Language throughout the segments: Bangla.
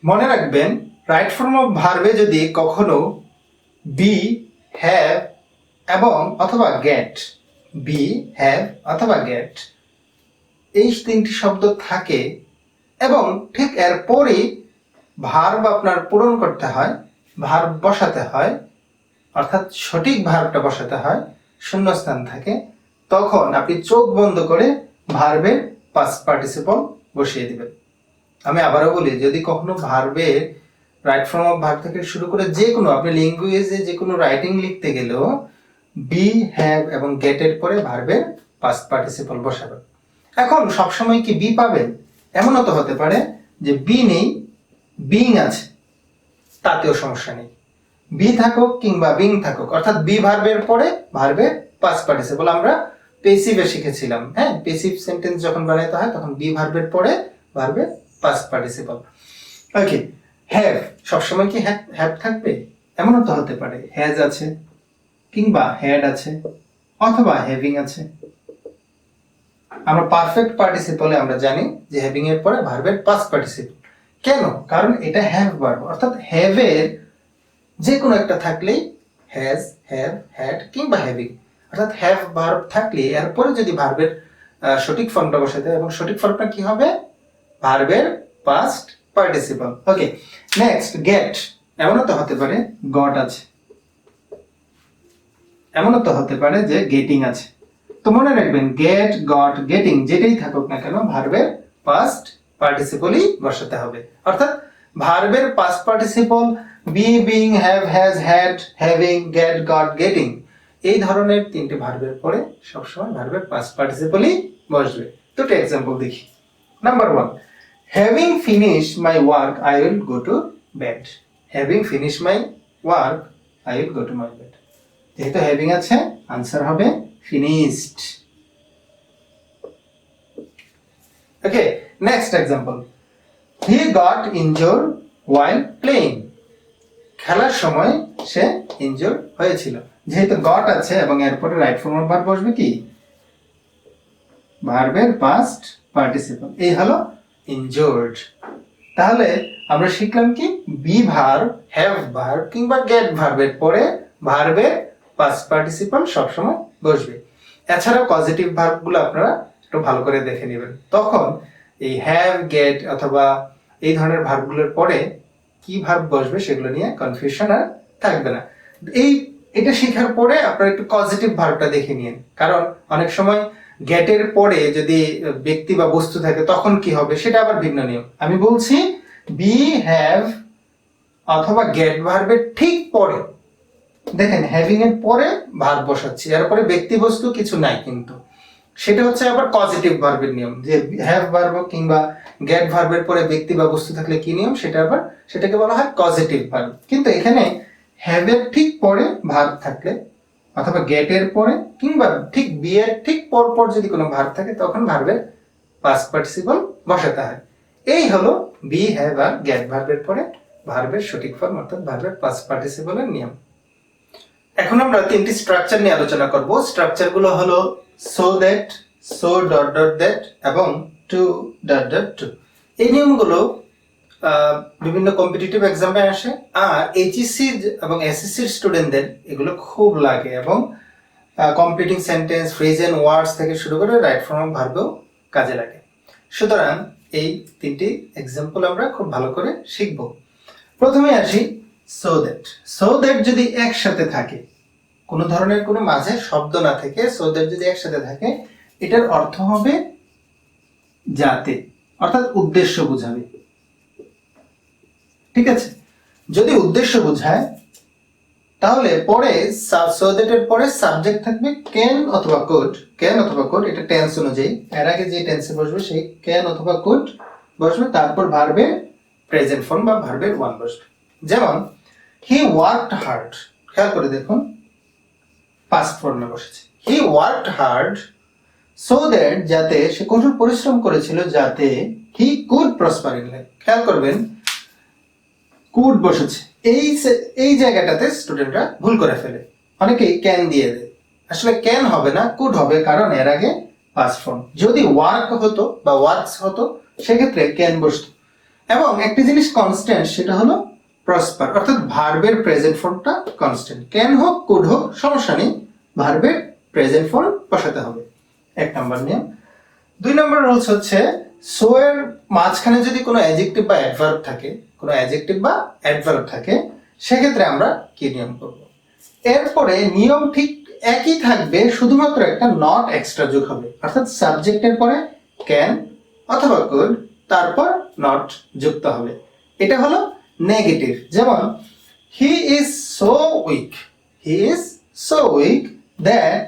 মনে রাখবেন রাইট ফর্ম অফ ভার্বে যদি কখনো বি, হ্যাভ এবং অথবা গেট, বি, হ্যাভ অথবা গেট এই তিনটি শব্দ থাকে এবং ঠিক এরপরই ভার্ব আপনার পূরণ করতে হয়, ভার্ব বসাতে হয়, অর্থাৎ সঠিক ভার্বটা বসাতে হয়, শূন্যস্থান থাকে, তখন আপনি চোখ বন্ধ করে ভার্বের পাস্ট পার্টিসিপল বসিয়ে দিবেন। আমি আবারও বলি, যদি কখনো ভার্বের রাইট ফর্ম অফ ভার্ব থেকে শুরু করে যে কোনো আপনি ল্যাঙ্গুয়েজে যে কোনো রাইটিং লিখতে গেলেও বি, হ্যাভ এবং গেটের পরে ভার্বের পাস্ট পার্টিসিপল বসাবেন। এখন সবসময় কি বি পাবেন? এমনও তো হতে পারে যে বি নেই, বিং আছে, তাতেও সমস্যা নেই। বি থাকুক কিংবা বিং থাকুক, অর্থাৎ বি ভার্বের পরে ভার্বের পাস্ট পার্টিসিপল আমরা পেসিভে শিখেছিলাম। হ্যাঁ, পেসিভ সেন্টেন্স যখন বানাইতে হয় তখন বি ভার্বের পরে ভার্বের পাস্ট পার্টিসিপল। ওকে, হ্যাভ সবসময় কি হ্যাভ থাকবে? এমনও তো হতে পারে হ্যাজ আছে কিংবা হ্যাড আছে অথবা হ্যাভিং আছে। আমরা পারফেক্ট পার্টিসিপলে আমরা জানি যে হ্যাভিং এর পরে ভার্বের পাস্ট পার্টিসিপল। কেন? কারণ এটা হ্যাভ ভার্ব, অর্থাৎ হ্যাভ এর যে কোনো একটা থাকলেই হ্যাজ, হ্যাভ, হ্যাড কিংবা হ্যাভিং, অর্থাৎ হ্যাভ ভার্ব থাকলে এরপরে যদি ভার্বের সঠিক ফর্মটা বসাতে হয়, এবং সঠিক ফর্মটা কি হবে? ভার্বের পাস্ট পার্টিসিপল। ওকে, নেক্সট গেট। এমনও তো হতে পারে গট আছে, এমনও তো হতে পারে যে গেটিং আছে। তো মনে রাখবেন গেট, গট, গেটিং যেটাই থাকুক না কেন ভার্বের পাস্ট পার্টিসিপলই বসাতে হবে। অর্থাৎ ভার্বের past participle be, being, have, has, had, having, get, got, getting এই ধরনের তিনটি ভার্বের পরে সবসময় ভার্বের পাস্ট পার্টিসিপলই বসবে। দুটো এক্সাম্পল দেখি। Number 1, having finish my work I will go to bed. Having finish my work I will go to my bed. যেহেতু হ্যাভিং আছে, আনসার হবে finished. Okay, next example, he got injured while playing। খেলার সময় সে ইনজুর হয়েছিল। যেহেতু গট আছে এবং এরপরে রাইট ফর্ম অফ ভার্ব বসবে কি? ভার্বের পাস্ট পার্টিসিপল। এই হলো ইনজুরড। তাহলে আমরা শিখলাম কি? বি ভার্ব, হ্যাভ ভার্ব কিংবা গেট ভার্বের পরে ভার্বের পাস্ট পার্টিসিপল সবসময় বসবে। এছাড়াও পজিটিভ ভার্বগুলো আপনারা একটু ভালো করে দেখে নেবেন, তখন এই হ্যাভ, গেট অথবা এই ধরনের ভার্বগুলোর পরে কি ভার্ব বসবে সেগুলো নিয়ে কনফিউশন আর থাকবে না। এটা শেখার পরে আপনারা একটু পজিটিভ ভার্বটা দেখে নিন, কারণ অনেক সময় গেটের পরে যদি ব্যক্তি বা বস্তু থাকে তখন কি হবে সেটা আবার ভিন্ন নিয়ম। আমি বলছি বি, হ্যাভ অথবা গেট ভার্বের ঠিক পরে দেখেন হ্যাভিং এর পরে ভার্ব বসাচ্ছি, এরপরে ব্যক্তি বস্তু কিছু নাই, কিন্তু সেটা হচ্ছে আবার পজিটিভ ভার্বের নিয়ম। যে হ্যাভ ভার্ব কিংবা গেট ভার্বের পরে ব্যক্তি বা বস্তু থাকলে কি নিয়ম, সেটাকে বলা হয় পজিটিভ ভার্ব। কিন্তু এখানে হ্যাভ এর ঠিক পরে ভার্ব থাকলে অথবা গেট এর পরে কিংবা ঠিক বি এর ঠিক পর যদি কোনো ভার্ব থাকে তখন ভার্বের পাস্ট পার্টিসিপল বসাতে হয়। এই হলো বি, হ্যাভ আর গেট ভার্বের পরে ভার্বের সঠিক ফর্ম অর্থাৎ ভার্বের পাস্ট পার্টিসিপলের নিয়ম। এখন আমরা তিনটি স্ট্রাকচার নিয়ে আলোচনা করব। স্ট্রাকচারগুলো হলো so that, so dot dot that এবং টু ডট ডট টু। এই নিয়মগুলো বিভিন্ন কম্পিটিটিভ এক্সামে আসে, আর এইচএসসি এবং এসএসসির স্টুডেন্টদের এগুলো খুব লাগে, এবং কমপ্লিটিং সেন্টেন্স, ফ্রেজ এন্ড ওয়ার্ডস থেকে শুরু করে রাইট ফর্ম অফ ভার্বেও কাজে লাগে। সুতরাং এই তিনটি এক্সাম্পল আমরা খুব ভালো করে শিখব। প্রথমে আসি সো দ্যাট। সো দ্যাট যদি একসাথে থাকে, কোনো ধরনের কোনো মাঝে শব্দ না থেকে সো দ্যাট যদি একসাথে থাকে, এটার অর্থ হবে যাতে, অর্থাৎ উদ্দেশ্য বোঝাবে। ঠিক আছে, যদি উদ্দেশ্য বোঝায় তাহলে পরে সো দ্যাট এর পরে সাবজেক্ট থাকবে ক্যান অথবা কুড। ক্যান অথবা কুড এটা টেন্স অনুযায়ী, এর আগে যে টেন্সে বসবে সেই ক্যান অথবা কুড বসবে, তারপর ভার্বের প্রেজেন্ট ফর্ম বা ভার্বের ওয়ান বসবে। যেমন হি ওয়ার্কড হার্ড, খেয়াল করে দেখুন পাস্ট ফর্মে বসেছে। হি ওয়ার্কড হার্ড সো দ্যাট, যাতে সে কঠোর পরিশ্রম করেছিল যাতে he could prosper in life. খেয়াল করবেন কুড বসেছে, এই জায়গাটাতে স্টুডেন্টরা ভুল করে ফেলে, অনেকেই ক্যান দিয়ে দেয়। আসলে ক্যান হবে না, কুড হবে, কারণ এর আগে পাস্ট ফর্ম। যদি ওয়ার্ক হতো বা ওয়ার্কস হতো সেক্ষেত্রে ক্যান বসতো। এবং একটা জিনিস কনস্ট্যান্ট, সেটা হলো প্রসপার, অর্থাৎ ভার্বের প্রেজেন্ট ফর্মটা কনস্ট্যান্ট। ক্যান হোক, কুড হোক, সমস্যা নেই, ভার্বের প্রেজেন্ট ফর্ম বসাতে হবে। 1 নম্বর নিয়ম। 2 নম্বর রুলস হচ্ছে সো এর মাঝখানে যদি কোনো অ্যাডজেক্টিভ বা অ্যাডভার্ব থাকে, সেক্ষেত্রে আমরা কি নিয়ম করব। এরপরে নিয়ম ঠিক একই থাকবে, শুধুমাত্র একটা নট এক্সট্রা যোগ হবে, অর্থাৎ সাবজেক্টের পরে ক্যান অথবা কুড, তারপর নট যুক্ত হবে। এটা হলো নেগেটিভ। যেমন he is so weak that,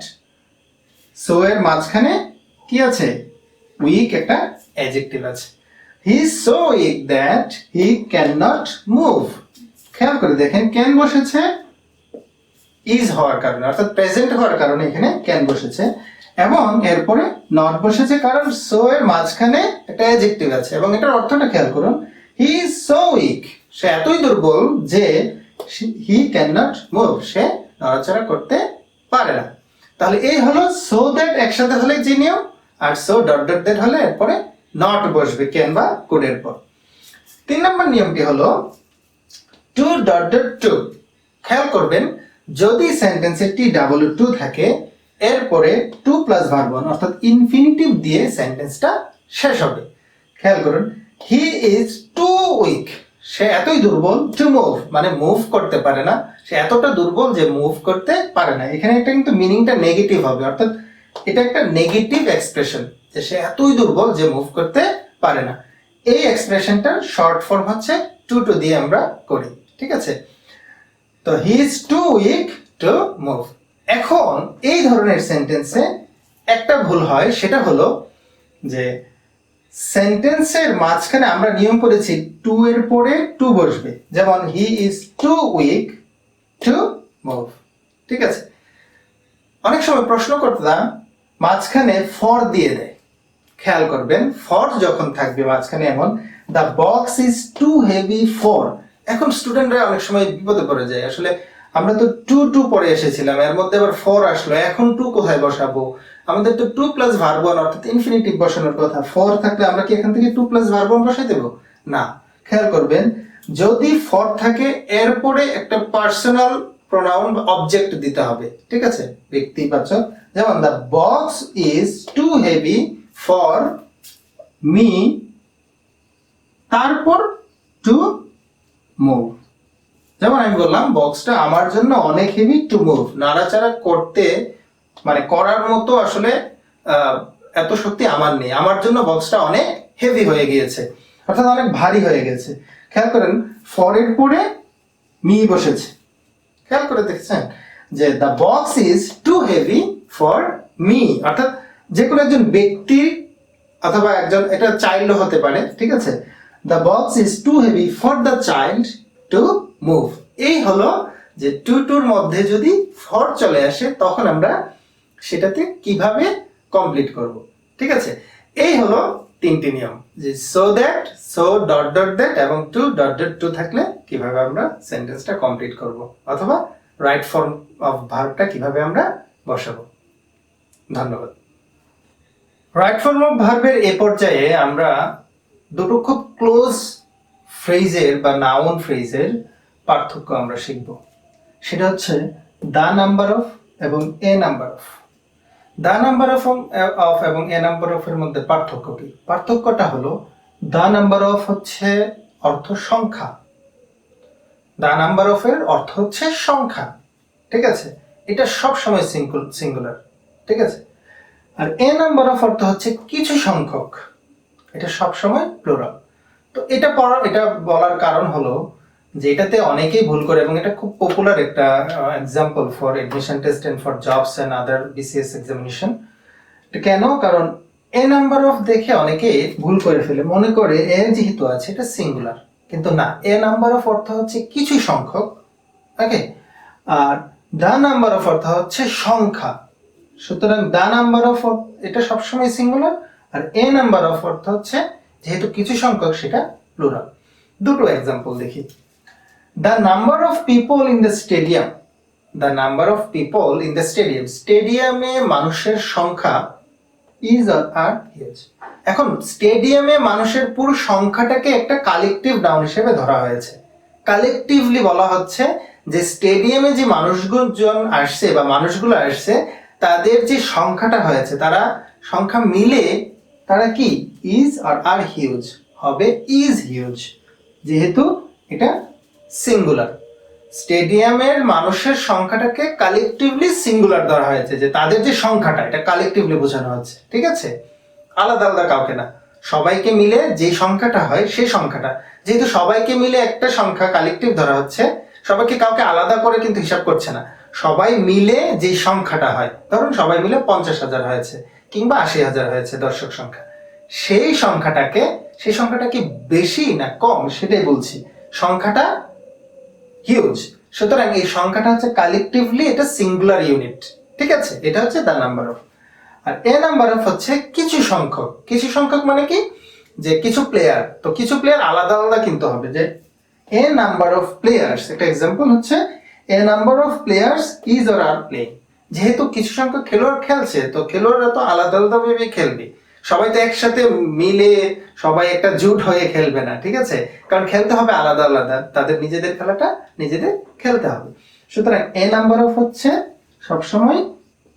so এর মাঝখানে কি আছে, উইক একটা অ্যাডজেক্টিভ আছে। He is so weak that he can not move. খেয়াল করে দেখেন, ক্যান বসেছে ইজ হওয়ার কারণে, অর্থাৎ প্রেজেন্ট হওয়ার কারণে এখানে ক্যান বসেছে, এবং এরপরে নট বসেছে কারণ সো এর মাঝখানে একটা অ্যাডজেক্টিভ আছে। এবং এটার অর্থটা খেয়াল করুন, হি ইজ সো উইক, সে এতই দুর্বল যে হি ক্যান নট মুভ, সে নড়াচড়া করতে পারে না। তাহলে এই হলো সো দ্যাট একসাথে হলে যে নিয়ম, আর সো ডট ডট দ্যাট হলে এরপরে নট বসবে ক্যান বা কুডের পর। 3 নম্বর নিয়মটি হলো টু ডট ডট টু। খেয়াল করবেন, যদি সেন্টেন্সে TW2 থাকে, এরপরে টু প্লাস ভার্ব ওয়ান অর্থাৎ ইনফিনিটিভ দিয়ে সেন্টেন্সটা শেষ হবে। খেয়াল করুন, হি ইজ টু উইক, সে এতই দুর্বল, টু মুভ মানে মুভ করতে পারে না, সে এতটা দুর্বল যে মুভ করতে পারে না। এখানে একটা কিন্তু মিনিংটা নেগেটিভ হবে, অর্থাৎ এটা একটা নেগেটিভ এক্সপ্রেশন, যে সে এতই দুর্বল যে মুভ করতে পারে না। এই এক্সপ্রেশনটার শর্ট ফর্ম হচ্ছে টু দিয়ে আমরা করি, ঠিক আছে। তো he is too weak to move. এখন এই ধরনের সেন্টেন্সে একটা ভুল হয়, সেটা হলো যে সেন্টেন্সের মাঝখানে আমরা নিয়ম করেছি টু এর পরে টু বসবে, যেমন he is too weak to move, ঠিক আছে। অনেক সময় প্রশ্ন করতাম মাঝখানে ফর দিয়ে দেয়। খেয়াল করবেন, ফর যখন থাকবে মাঝখানে, এমন the box is too heavy for. এখন স্টুডেন্টরা অনেক সময় বিপদে পড়ে যায়, আসলে আমরা তো টু পরে এসেছিলাম, এর মধ্যে আবার ফর আসলো, এখন টু কোথায় বসাবো? আমাদের তো টু প্লাস ভার্ব ওয়ান অর্থাৎ ইনফিনিটিভ বসানোর কথা। ফর থাকলে আমরা কি এখান থেকে টু প্লাস ভার্ব ওয়ান বসাই দেবো? না। খেয়াল করবেন, যদি ফর থাকে এরপরে একটা পার্সোনাল প্রোনাউন অবজেক্ট দিতে হবে, ঠিক আছে, ব্যক্তিবাচক। যেমন the box is too heavy for me, তারপর টু মুভ। যেমন আমি বললাম বক্সটা আমার জন্য অনেক হেভি টু মুভ, নাড়াচাড়া করতে মানে করার মতো আসলে এত শক্তি আমার নেই, আমার জন্য বক্সটা অনেক হেভি হয়ে গিয়েছে, অর্থাৎ অনেক ভারী হয়ে গেছে। খেয়াল করেন, ফরের পরে মি বসেছে। খেয়াল করে দেখছেন যে the box is too heavy for me, অর্থাৎ যে কোনো একজন ব্যক্তি অথবা একজন, এটা চাইল্ডও হতে পারে, ঠিক আছে। The box is too heavy for the child to move. এই হলো যে টুর মধ্যে যদি ফর চলে আসে তখন আমরা সেটাতে কিভাবে কমপ্লিট করব, ঠিক আছে। এই হলো 3টি নিয়ম, যে so that, so dot dot that এবং টু ডট ডট টু থাকলে কিভাবে আমরা সেন্টেন্সটা কমপ্লিট করব, অথবা রাইট ফর্ম অফ ভার্বটা কিভাবে আমরা বসাবো। ধন্যবাদ। রাইট ফর্ম অফ ভার্বের এ পর্যায়ে আমরা দুটো খুব ক্লোজ ফ্রেজের বা নাউন ফ্রেজের পার্থক্য আমরা শিখব। সেটা হচ্ছে দা নাম্বার অফ এবং a number of. The number of এবং এ নাম্বার অফ এর মধ্যে পার্থক্য কি? পার্থক্যটা হলো, দা নাম্বার অফ হচ্ছে অর্থ সংখ্যা, দা নাম্বার অফ এর অর্থ হচ্ছে সংখ্যা, ঠিক আছে, এটা সব সময় সিঙ্গুলার, ঠিক আছে। আর এ নাম্বার অফ অর্থ হচ্ছে কিছু সংখ্যক, এটা সব সময় প্লুরাল। তো এটা বলার কারণ হলো যে এটাতে অনেকেই ভুল করে, এবং এটা খুব পপুলার একটা example for admission test and for jobs and other BCS examination. কেন? কারণ এ নাম্বার অফ দেখে অনেকে ভুল করে ফেলে, মনে করে এ যেহেতু আছে এটা সিঙ্গুলার, কিন্তু না, এ নাম্বার অফ অর্থ হচ্ছে কিছু সংখ্যক, ওকে। আর দা নাম্বার অফ অর্থ হচ্ছে সংখ্যা, সুতরাং দা নাম্বার অফ এটা সবসময় সিঙ্গুলার, আর এ নাম্বার অফ অর্থ হচ্ছে যেহেতু কিছু সংখ্যক সেটা প্লুরাল। দুটো এক্সাম্পল দেখি। The number of people in the stadium, the number of people in the stadium, স্টেডিয়ামে মানুষের সংখ্যা ইজ আর হিউজ। এখন স্টেডিয়ামে মানুষের পুরো সংখ্যাটাকে একটা কালেকটিভ নাউন হিসেবে ধরা হয়েছে। কালেকটিভলি বলা হচ্ছে যে স্টেডিয়ামে যে মানুষজন আসছে বা মানুষগুলো আসছে তাদের যে সংখ্যাটা হয়েছে, তারা সংখ্যা মিলে তারা কি ইজ আর হিউজ হবে, ইজ হিউজ, যেহেতু এটা সিঙ্গুলার। স্টেডিয়ামের মানুষের সংখ্যাটাকে কালেকটিভলি সিঙ্গুলার ধরা হয়েছে, যে তাদের যে সংখ্যাটা এটা কালেকটিভলি বোঝানো হচ্ছে, ঠিক আছে, আলাদা আলাদা কাউকে না। সবাইকে মিলে যে সংখ্যাটা হয় সেই সংখ্যাটা, যেহেতু সবাইকে মিলে একটা সংখ্যা কালেকটিভ ধরা হচ্ছে, সবাইকে কাউকে আলাদা করে কিন্তু হিসাব করছে না, সবাই মিলে যে সংখ্যাটা হয়, ধরুন সবাই মিলে 50,000 হয়েছে কিংবা 80,000 হয়েছে দর্শক সংখ্যা, সেই সংখ্যাটা কি বেশি না কম সেটাই বলছি, সংখ্যাটা হিউজ। সুতরাং এই সংখ্যাটা হচ্ছে কালেকটিভলি এটা সিঙ্গুলার ইউনিট, ঠিক আছে, এটা হচ্ছে দ্য নাম্বার অফ। আর এ নাম্বার অফ হচ্ছে কিছু সংখ্যক মানে কি, যে কিছু প্লেয়ার, তো কিছু প্লেয়ার আলাদা আলাদা কিনতে হবে, যে এ নাম্বার অফ প্লেয়ার্স, একটা এক্সাম্পল হচ্ছে a number of players is or are playing. যেহেতু কিছু সংখ্যক খেলোয়াড় খেলছে, তো খেলোয়াড়রা তো আলাদা আলাদা ভাবে খেলবে, সবাই তো একসাথে মিলে সবাই একটা জোট হয়ে খেলবে না, ঠিক আছে, কারণ খেলতে হবে আলাদা আলাদা, তাদের নিজেদের খেলাটা নিজেদের খেলতে হবে। সুতরাং এ নাম্বার অফ হচ্ছে সবসময়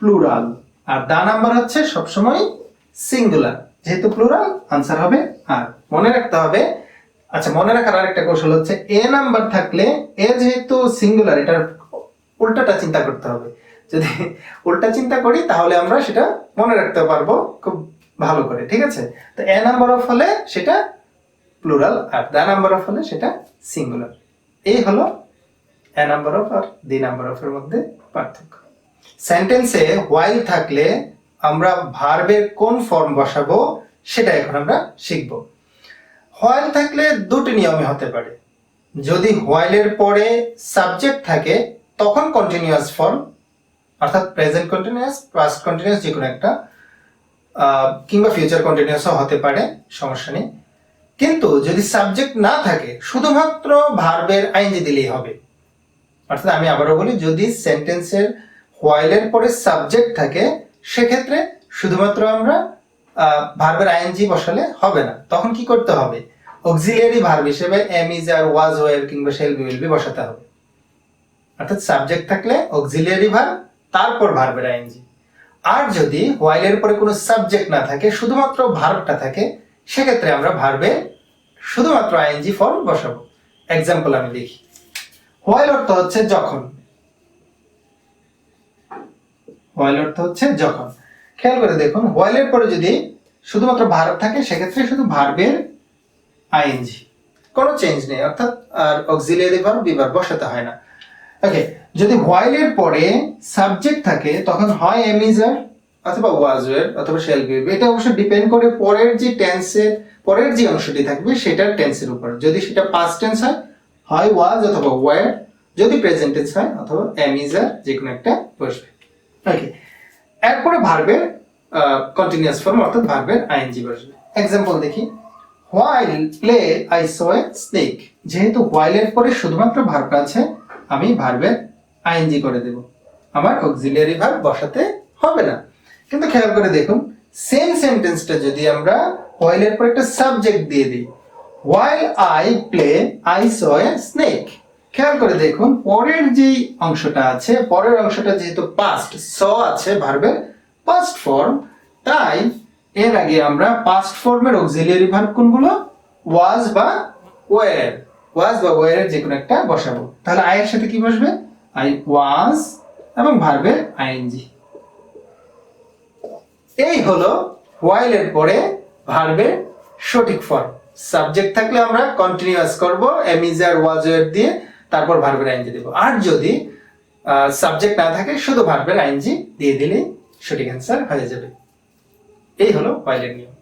প্লুরাল, আর দা নাম্বার হচ্ছে সবসময় সিঙ্গুলার, যেহেতু প্লুরাল আনসার হবে আর। মনে রাখতে হবে, আচ্ছা মনে রাখার আরেকটা কৌশল হচ্ছে এ নাম্বার থাকলে, এ যেহেতু সিঙ্গুলার, এটার উল্টাটা চিন্তা করতে হবে। যদি উল্টা চিন্তা করি তাহলে আমরা সেটা মনে রাখতে পারবো খুব ভালো করে, ঠিক আছে। তো এ নাম্বার অফ হলে সেটা প্লুরাল, আর দা নাম্বার অফ হলে সেটা সিঙ্গুলার। এই হলো এ নাম্বার অফ আর দি নাম্বার অফ এর মধ্যে পার্থক্য। সেন্টেন্সে হোয়াইল থাকলে আমরা ভার্বের কোন ফর্ম বসাবো সেটা এখন আমরা শিখব। হোয়াইল থাকলে দুটি নিয়মে হতে পারে। যদি হোয়াইলের পরে সাবজেক্ট থাকে তখন কন্টিনিউয়াস ফর্ম, অর্থাৎ প্রেজেন্ট কন্টিনিউয়াস, পাস্ট কন্টিনিউয়াস যে কোনো একটা, কিংবা ফিউচার কন্টিনিউয়াসও হতে পারে, সমস্যা নেই। কিন্তু যদি সাবজেক্ট না থাকে শুধুমাত্র ভার্বের আইএনজি দিলেই হবে। অর্থাৎ আমি আবারও বলি, যদি সেন্টেন্সের হোয়াইলের পরে সাবজেক্ট থাকে সেক্ষেত্রে শুধুমাত্র আমরা ভার্বের আইএনজি বসালে হবে না, তখন কি করতে হবে, অক্সিলিয়ারি ভার্ব হিসেবে am is are was were কিংবা শেল বি উইল বি বসাতে হবে। অর্থাৎ সাবজেক্ট থাকলে অক্সিলিয়ারি ভার্ব, তারপর ভার্বের আইএনজি। আর যদি হোয়াইলের পরে কোনো সাবজেক্ট না থাকে, শুধুমাত্র ভার্বটা থাকে, সেক্ষেত্রে আমরা ভার্বে শুধুমাত্র আইএনজি ফর্ম বসাবো। এক্সাম্পল আমি দেখি। হোয়াইল অর্থ হচ্ছে যখন, হোয়াইল অর্থ হচ্ছে যখন। খেয়াল করে দেখুন, হোয়াইলের পরে যদি শুধুমাত্র ভার্ব থাকে সেক্ষেত্রে শুধু ভার্বের আইএনজি, কোনো চেঞ্জ নেই, অর্থাৎ আর অক্সিলিয়ারি ভার্ব বি ভার্ব বসাতে হয় না। ওকে, যদি হোয়াইলের পরে সাবজেক্ট থাকে তখন হয় এম ইজ আর অথবা ওয়াজ ওয়ার অথবা শেল বি। এটা অবশ্য ডিপেন্ড করে পরের যে টেন্সের পরের যে অংশটি থাকবে সেটার টেন্সের উপর। যদি সেটা পাস্ট টেন্স হয় ওয়াজ অথবা ওয়ার, যদি প্রেজেন্ট টেন্স হয় অথবা এম ইজ আর যে কোনো একটা বসবে। ওকে, এরপরে ভার্বের কন্টিনিউয়াস ফর্ম অর্থাৎ ভার্বের আইএনজি বসবে। এক্সাম্পল দেখি। While play I saw a snake. যেহেতু হোয়াইলের পরে শুধুমাত্র ভার্ব আছে, আমি ভার্বের আইএনজি করে দেব, আমার অক্সিলিয়ারি ভার্ব বসাতে হবে না। কিন্তু খেয়াল করে দেখুন, সেম সেন্টেন্সটা যদি আমরা হোয়াইলের পরে একটা সাবজেক্ট দিয়ে দিই, while I play I saw a snake, খেয়াল করে দেখুন পরের যে অংশটা আছে, পরের অংশটা যেহেতু পাস্ট, স আছে ভার্বের পাস্ট ফর্ম, তাই এর আগে আমরা পাস্ট ফর্মের অক্সিলিয়ারি ভার্ব কোনগুলো, ওয়াজ বা ওয়ার, ওয়াজ বা ওয়ার যে কোনো একটা বসাবো। তাহলে আই এর সাথে কি বসবে, আই ওয়াজ এবং ভার্বের আইএনজি। এই হলো হোয়াইলের পরে ভার্বের সঠিক ফর্ম। সাবজেক্ট থাকলে আমরা কন্টিনিউয়াস করব am is are was were দিয়ে, তারপর ভার্বের আইএনজি দেব। আর যদি সাবজেক্ট না থাকে শুধু ভার্বের আইএনজি দিয়ে দিলেই সঠিক অ্যান্সার হয়ে যাবে। এই হলো হোয়াইলের নিয়ম।